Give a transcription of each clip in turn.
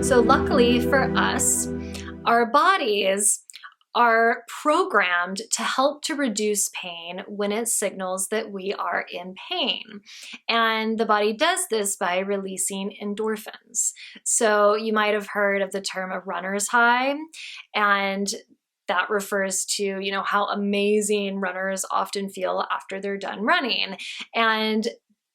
So luckily for us, our bodies are programmed to help to reduce pain when it signals that we are in pain. And the body does this by releasing endorphins. So you might have heard of the term a runner's high, and that refers to, how amazing runners often feel after they're done running. And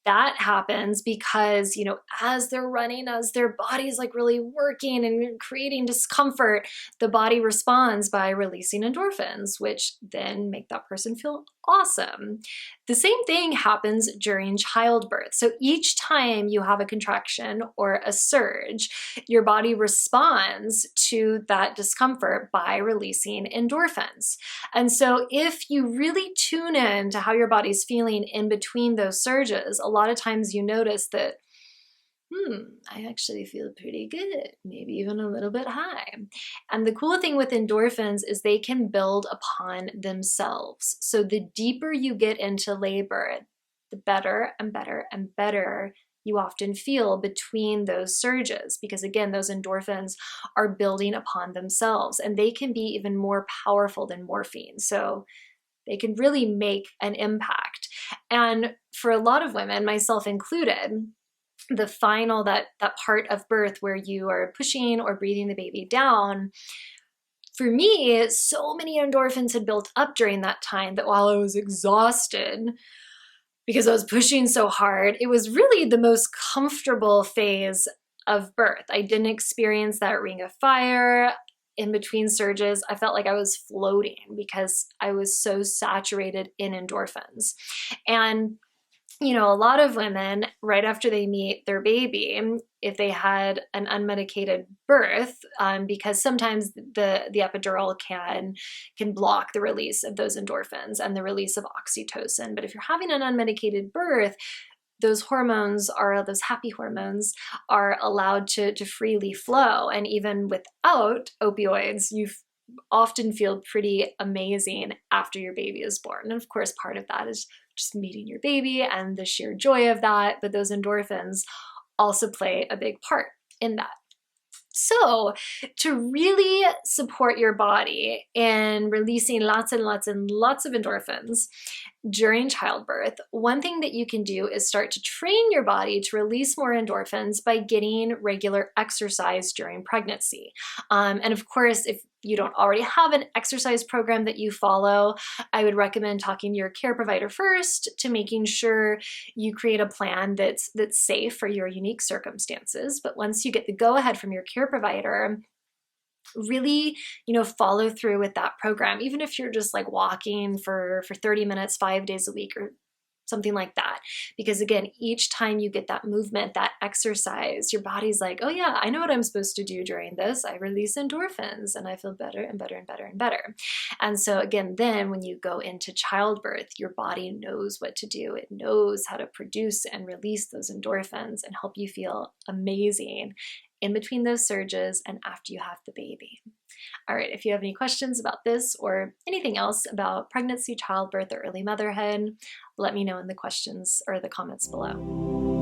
that happens because, as they're running, as their body's like really working and creating discomfort, the body responds by releasing endorphins, which then make that person feel awesome. The same thing happens during childbirth. So each time you have a contraction or a surge, your body responds to that discomfort by releasing endorphins. And so if you really tune in to how your body's feeling in between those surges, a lot of times you notice that, I actually feel pretty good, maybe even a little bit high. And the cool thing with endorphins is they can build upon themselves. So the deeper you get into labor, the better and better and better you often feel between those surges, because again, those endorphins are building upon themselves and they can be even more powerful than morphine. So they can really make an impact. And for a lot of women, myself included, the final, that part of birth where you are pushing or breathing the baby down, for me, so many endorphins had built up during that time that while I was exhausted because I was pushing so hard, it was really the most comfortable phase of birth. I didn't experience that ring of fire. In between surges, I felt like I was floating because I was so saturated in endorphins. And a lot of women, right after they meet their baby, if they had an unmedicated birth, because sometimes the epidural can block the release of those endorphins and the release of oxytocin. But if you're having an unmedicated birth, those happy hormones are allowed to freely flow. And even without opioids, you often feel pretty amazing after your baby is born. And of course, part of that is just meeting your baby and the sheer joy of that. But those endorphins also play a big part in that. So to really support your body in releasing lots and lots and lots of endorphins during childbirth, one thing that you can do is start to train your body to release more endorphins by getting regular exercise during pregnancy. And of course, if you don't already have an exercise program that you follow, I would recommend talking to your care provider first to making sure you create a plan that's safe for your unique circumstances. But once you get the go-ahead from your care provider, really, follow through with that program, even if you're just like walking for 30 minutes, 5 days a week or something like that. Because again, each time you get that movement, that exercise, your body's like, oh yeah, I know what I'm supposed to do during this. I release endorphins and I feel better and better and better and better. And so again, then when you go into childbirth, your body knows what to do. It knows how to produce and release those endorphins and help you feel amazing in between those surges and after you have the baby. All right, if you have any questions about this or anything else about pregnancy, childbirth, or early motherhood, let me know in the questions or the comments below.